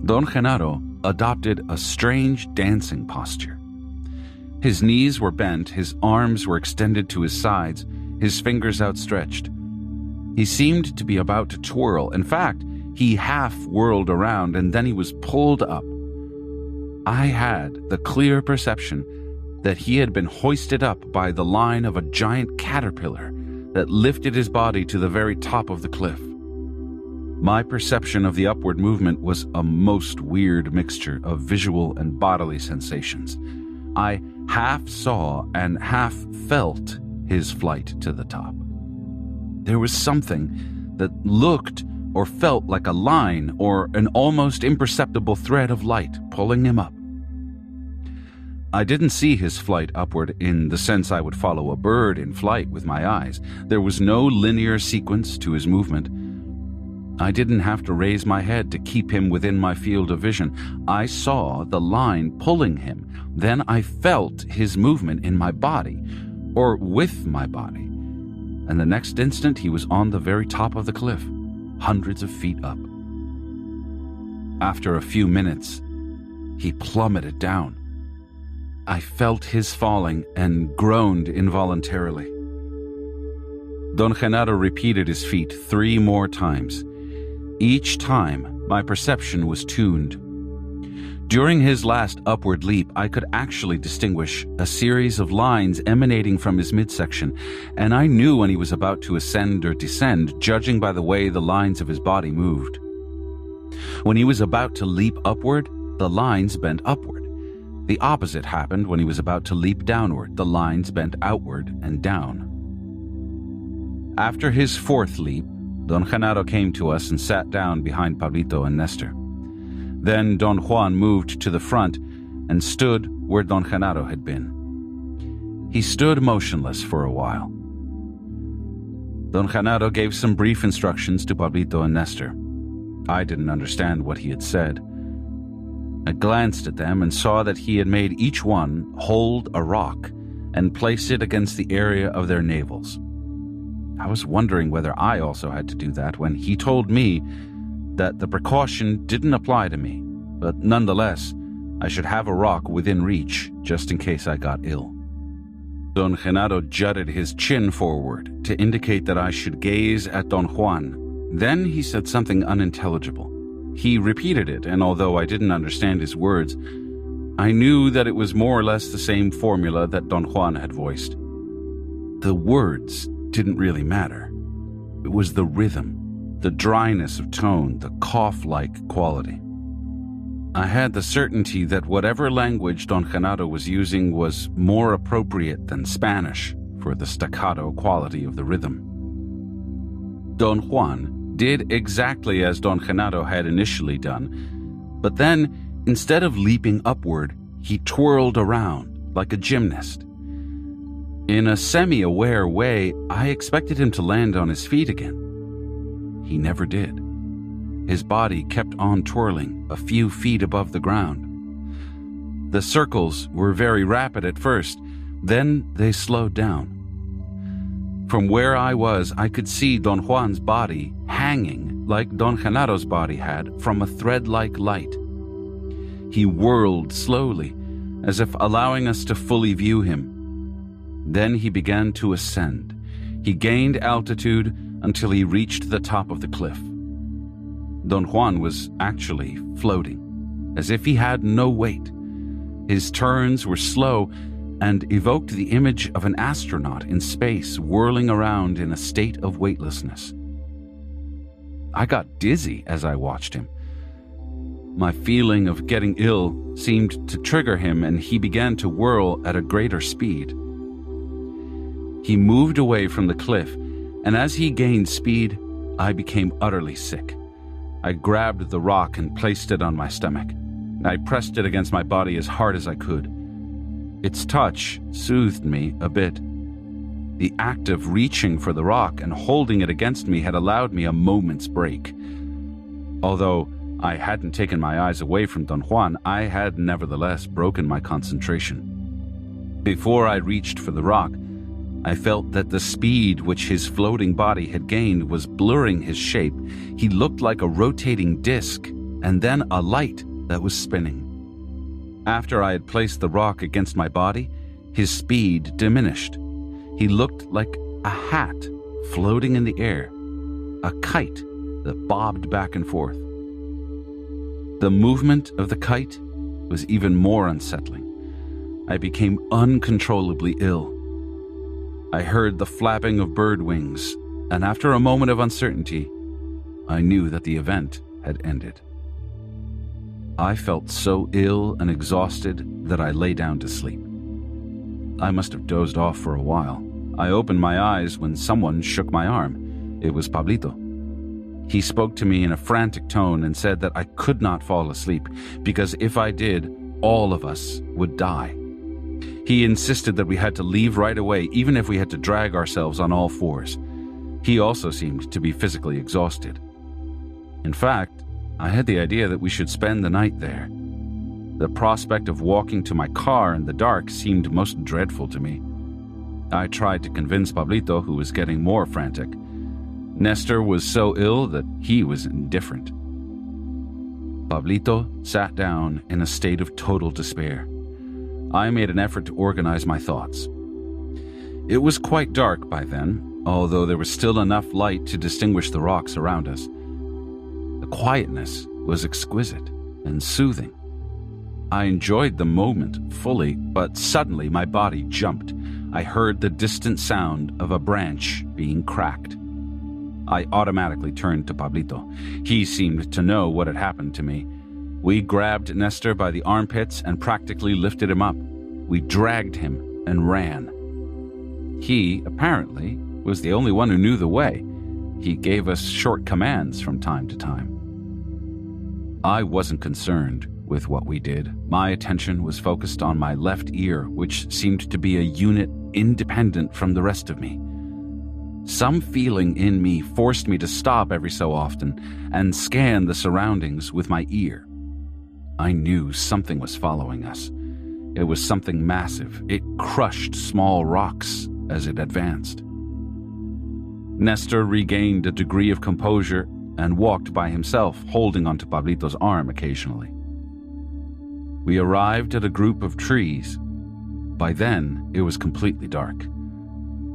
Don Genaro adopted a strange dancing posture. His knees were bent, his arms were extended to his sides, his fingers outstretched. He seemed to be about to twirl. In fact, he half whirled around and then he was pulled up. I had the clear perception that he had been hoisted up by the line of a giant caterpillar that lifted his body to the very top of the cliff. My perception of the upward movement was a most weird mixture of visual and bodily sensations. I half saw and half felt his flight to the top. There was something that looked or felt like a line or an almost imperceptible thread of light pulling him up. I didn't see his flight upward in the sense I would follow a bird in flight with my eyes. There was no linear sequence to his movement. I didn't have to raise my head to keep him within my field of vision. I saw the line pulling him. Then I felt his movement in my body, or with my body. And the next instant he was on the very top of the cliff, hundreds of feet up. After a few minutes, he plummeted down. I felt his falling and groaned involuntarily. Don Genaro repeated his feat 3 more times. Each time, my perception was tuned. During his last upward leap, I could actually distinguish a series of lines emanating from his midsection, and I knew when he was about to ascend or descend, judging by the way the lines of his body moved. When he was about to leap upward, the lines bent upward. The opposite happened when he was about to leap downward. The lines bent outward and down. After his 4th leap, Don Genaro came to us and sat down behind Pablito and Nestor. Then Don Juan moved to the front and stood where Don Genaro had been. He stood motionless for a while. Don Genaro gave some brief instructions to Pablito and Nestor. I didn't understand what he had said. I glanced at them and saw that he had made each one hold a rock and place it against the area of their navels. I was wondering whether I also had to do that when he told me that the precaution didn't apply to me, but nonetheless, I should have a rock within reach just in case I got ill. Don Genaro jutted his chin forward to indicate that I should gaze at Don Juan. Then he said something unintelligible. He repeated it, and although I didn't understand his words, I knew that it was more or less the same formula that Don Juan had voiced. The words didn't really matter. It was the rhythm, the dryness of tone, the cough-like quality. I had the certainty that whatever language Don Genaro was using was more appropriate than Spanish for the staccato quality of the rhythm. Don Juan did exactly as Don Genaro had initially done, but then, instead of leaping upward, he twirled around like a gymnast. In a semi-aware way, I expected him to land on his feet again. He never did. His body kept on twirling a few feet above the ground. The circles were very rapid at first, then they slowed down. From where I was, I could see Don Juan's body hanging like Don Genaro's body had from a thread-like light. He whirled slowly, as if allowing us to fully view him. Then he began to ascend. He gained altitude until he reached the top of the cliff. Don Juan was actually floating, as if he had no weight. His turns were slow and evoked the image of an astronaut in space whirling around in a state of weightlessness. I got dizzy as I watched him. My feeling of getting ill seemed to trigger him, and he began to whirl at a greater speed. He moved away from the cliff, and as he gained speed, I became utterly sick. I grabbed the rock and placed it on my stomach. I pressed it against my body as hard as I could. Its touch soothed me a bit. The act of reaching for the rock and holding it against me had allowed me a moment's break. Although I hadn't taken my eyes away from Don Juan, I had nevertheless broken my concentration. Before I reached for the rock, I felt that the speed which his floating body had gained was blurring his shape. He looked like a rotating disc, and then a light that was spinning. After I had placed the rock against my body, his speed diminished. He looked like a hat floating in the air, a kite that bobbed back and forth. The movement of the kite was even more unsettling. I became uncontrollably ill. I heard the flapping of bird wings, and after a moment of uncertainty, I knew that the event had ended. I felt so ill and exhausted that I lay down to sleep. I must have dozed off for a while. I opened my eyes when someone shook my arm. It was Pablito. He spoke to me in a frantic tone and said that I could not fall asleep, because if I did, all of us would die. He insisted that we had to leave right away, even if we had to drag ourselves on all fours. He also seemed to be physically exhausted. In fact, I had the idea that we should spend the night there. The prospect of walking to my car in the dark seemed most dreadful to me. I tried to convince Pablito, who was getting more frantic. Nestor was so ill that he was indifferent. Pablito sat down in a state of total despair. I made an effort to organize my thoughts. It was quite dark by then, although there was still enough light to distinguish the rocks around us. The quietness was exquisite and soothing. I enjoyed the moment fully, but suddenly my body jumped. I heard the distant sound of a branch being cracked. I automatically turned to Pablito. He seemed to know what had happened to me. We grabbed Nestor by the armpits and practically lifted him up. We dragged him and ran. He, apparently, was the only one who knew the way. He gave us short commands from time to time. I wasn't concerned with what we did. My attention was focused on my left ear, which seemed to be a unit independent from the rest of me. Some feeling in me forced me to stop every so often and scan the surroundings with my ear. I knew something was following us. It was something massive. It crushed small rocks as it advanced. Nestor regained a degree of composure and walked by himself, holding onto Pablito's arm occasionally. We arrived at a group of trees. By then, it was completely dark.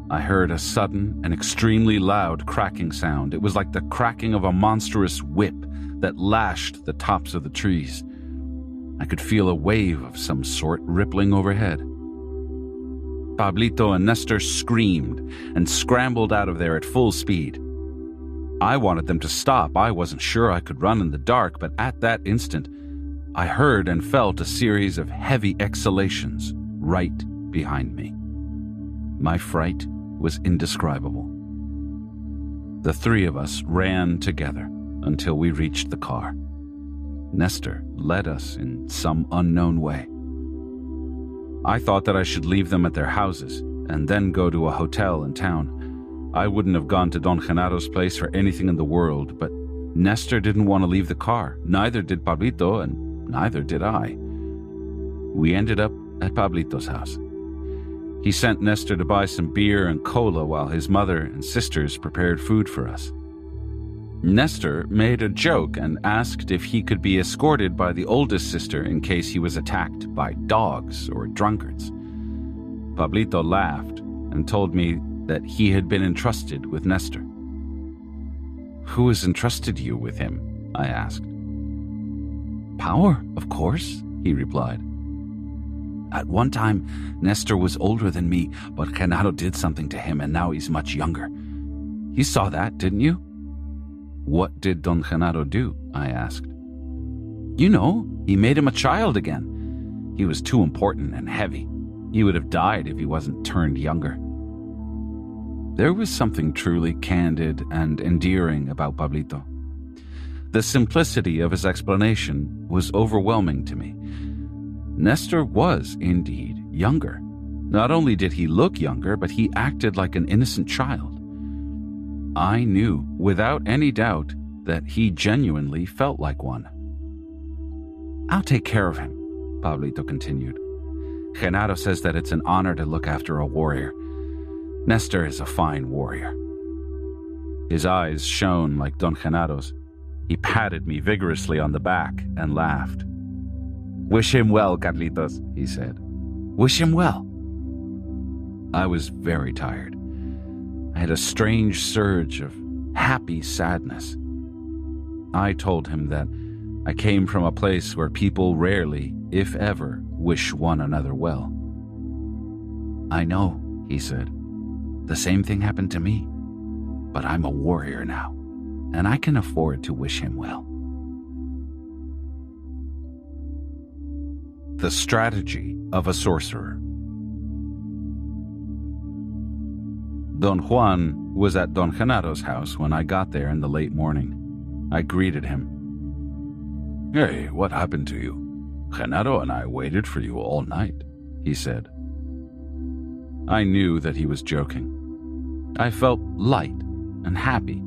I heard a sudden and extremely loud cracking sound. It was like the cracking of a monstrous whip that lashed the tops of the trees. I could feel a wave of some sort rippling overhead. Pablito and Nestor screamed and scrambled out of there at full speed. I wanted them to stop. I wasn't sure I could run in the dark, but at that instant, I heard and felt a series of heavy exhalations right behind me. My fright was indescribable. The three of us ran together until we reached the car. Nestor led us in some unknown way. I thought that I should leave them at their houses and then go to a hotel in town. I wouldn't have gone to Don Genaro's place for anything in the world, but Nestor didn't want to leave the car. Neither did Pablito, and neither did I. We ended up at Pablito's house. He sent Nestor to buy some beer and cola while his mother and sisters prepared food for us. Nestor made a joke and asked if he could be escorted by the oldest sister in case he was attacked by dogs or drunkards. Pablito laughed and told me that he had been entrusted with Nestor. "Who has entrusted you with him?" I asked. "Power, of course," he replied. "At one time, Nestor was older than me, but Genaro did something to him and now he's much younger. You saw that, didn't you?" "What did Don Genaro do?" I asked. "You know, he made him a child again. He was too important and heavy. He would have died if he wasn't turned younger." There was something truly candid and endearing about Pablito. The simplicity of his explanation was overwhelming to me. Nestor was, indeed, younger. Not only did he look younger, but he acted like an innocent child. I knew, without any doubt, that he genuinely felt like one. "I'll take care of him," Pablito continued. "Genaro says that it's an honor to look after a warrior. Nestor is a fine warrior." His eyes shone like Don Genado's. He patted me vigorously on the back and laughed. "Wish him well, Carlitos," he said. "Wish him well." I was very tired. I had a strange surge of happy sadness. I told him that I came from a place where people rarely, if ever, wish one another well. "I know," he said. "The same thing happened to me. But I'm a warrior now, and I can afford to wish him well." The strategy of a sorcerer. Don Juan was at Don Genado's house when I got there in the late morning. I greeted him. "Hey, what happened to you? Genaro and I waited for you all night," he said. I knew that he was joking. I felt light and happy.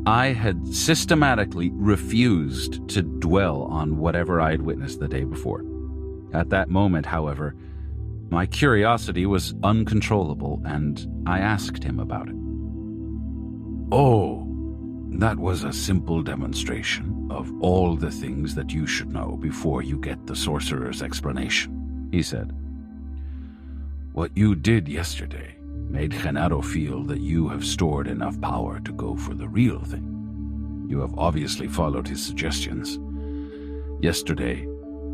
I had systematically refused to dwell on whatever I had witnessed the day before. At that moment, however, my curiosity was uncontrollable, and I asked him about it. "Oh, that was a simple demonstration of all the things that you should know before you get the sorcerer's explanation," he said. "What you did yesterday made Genaro feel that you have stored enough power to go for the real thing. You have obviously followed his suggestions. Yesterday,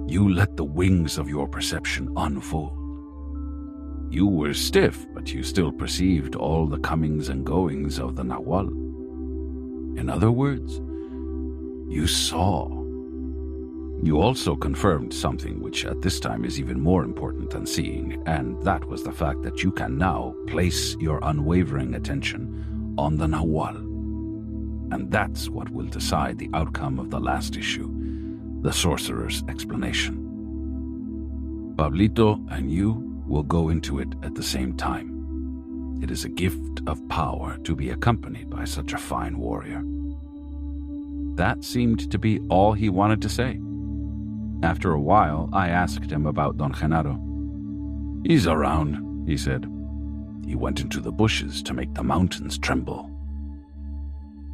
you let the wings of your perception unfold. You were stiff, but you still perceived all the comings and goings of the Nahual. In other words, you saw. You also confirmed something which at this time is even more important than seeing, and that was the fact that you can now place your unwavering attention on the Nahual. And that's what will decide the outcome of the last issue, the sorcerer's explanation. Pablito and you will go into it at the same time. It is a gift of power to be accompanied by such a fine warrior." That seemed to be all he wanted to say. After a while, I asked him about Don Genaro. "He's around," he said. "He went into the bushes to make the mountains tremble."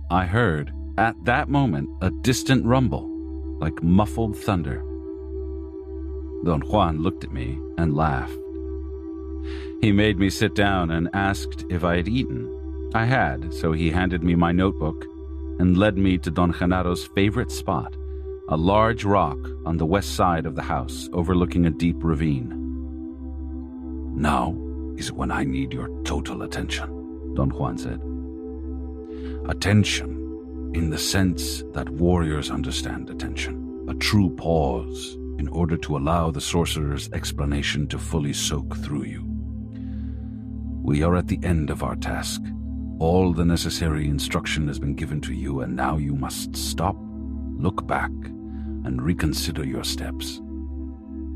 I heard, at that moment, a distant rumble, like muffled thunder. Don Juan looked at me and laughed. He made me sit down and asked if I had eaten. I had, so he handed me my notebook and led me to Don Genaro's favorite spot, a large rock on the west side of the house overlooking a deep ravine. "Now is when I need your total attention," Don Juan said. "Attention in the sense that warriors understand attention, a true pause in order to allow the sorcerer's explanation to fully soak through you. We are at the end of our task. All the necessary instruction has been given to you, and now you must stop, look back, and reconsider your steps.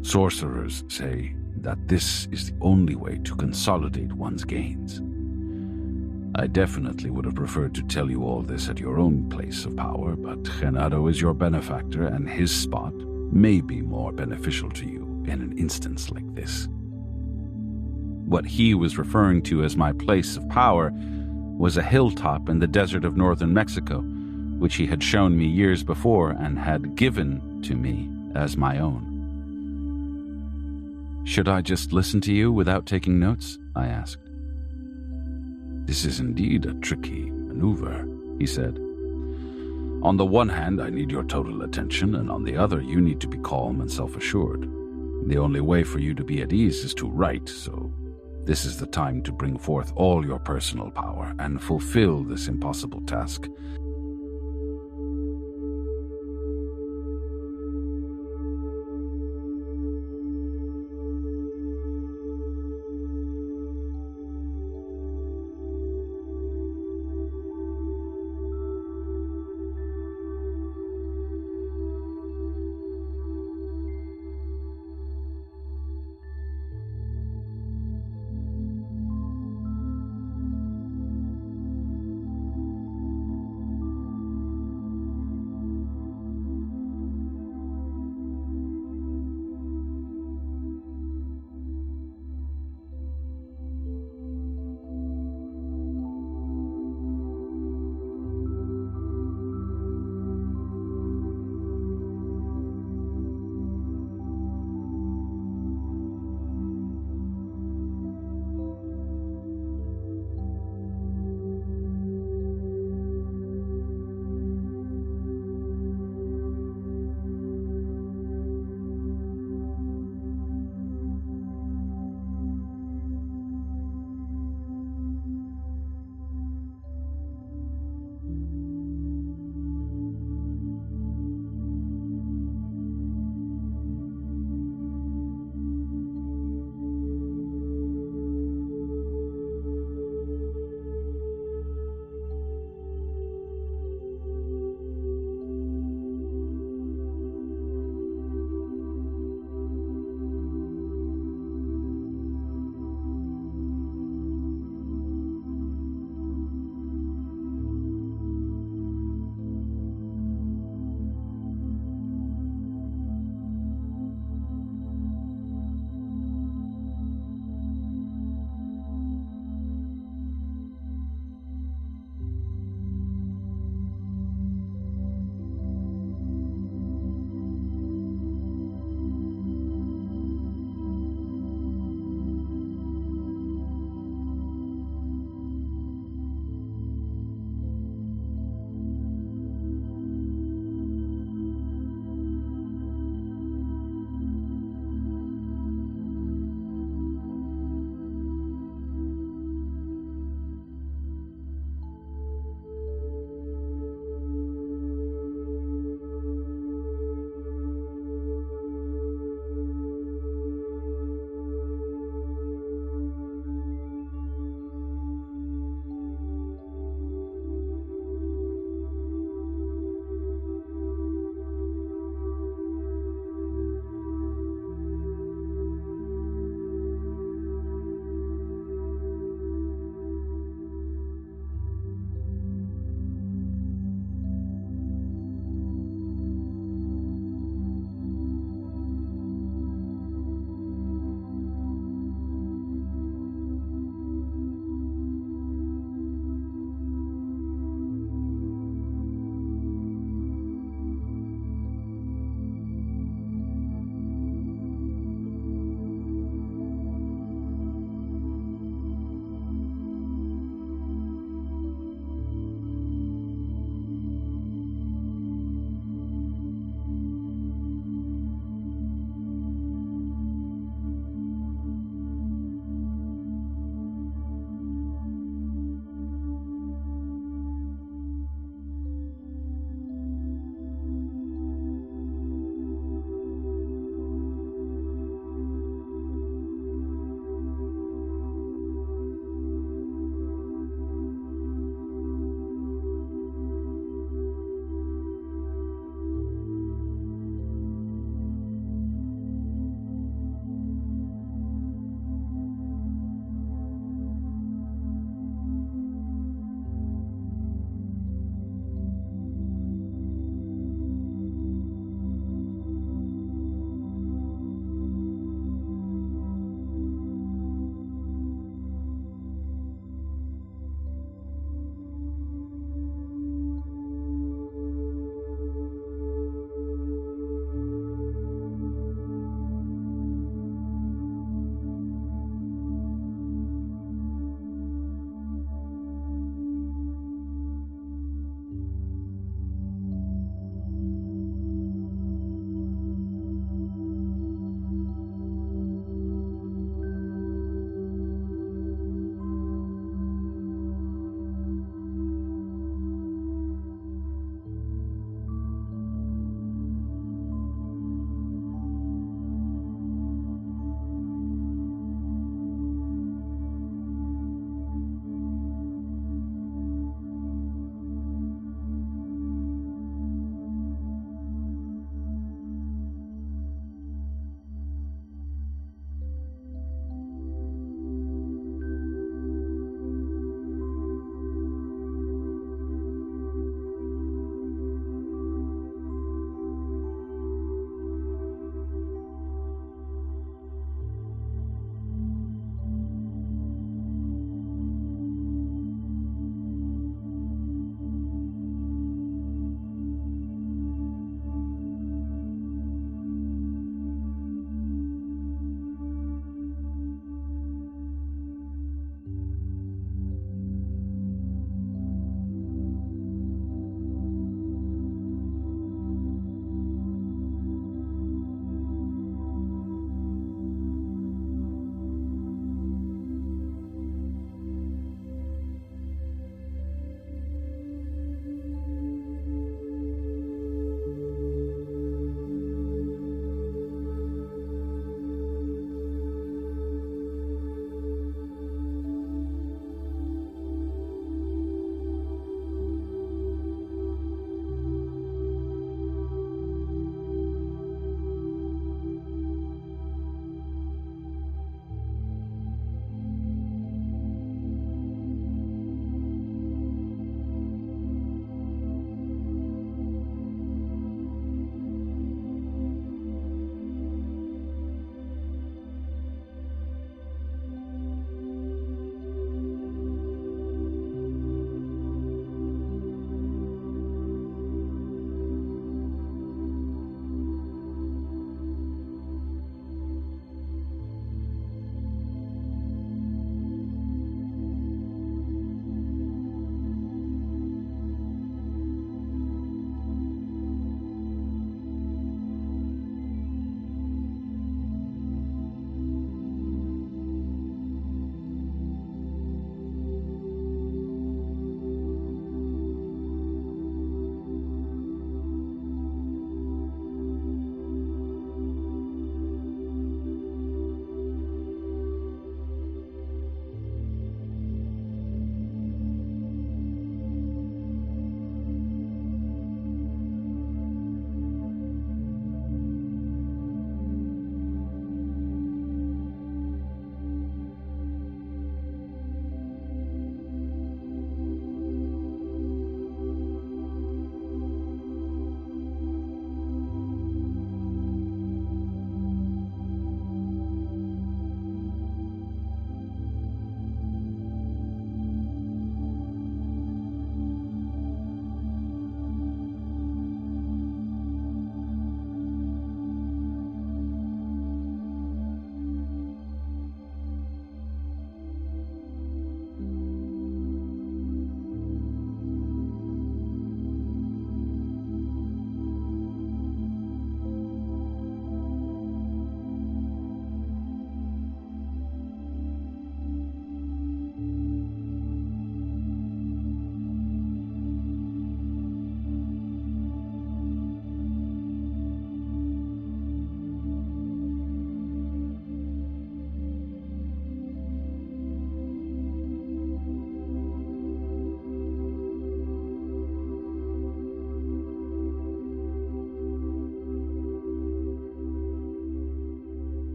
Sorcerers say that this is the only way to consolidate one's gains. I definitely would have preferred to tell you all this at your own place of power, but Genaro is your benefactor, and his spot may be more beneficial to you in an instance like this." What he was referring to as my place of power was a hilltop in the desert of northern Mexico, which he had shown me years before and had given to me as my own. "Should I just listen to you without taking notes?" I asked. "This is indeed a tricky maneuver," he said. "On the one hand, I need your total attention, and on the other, you need to be calm and self-assured. The only way for you to be at ease is to write, so this is the time to bring forth all your personal power and fulfill this impossible task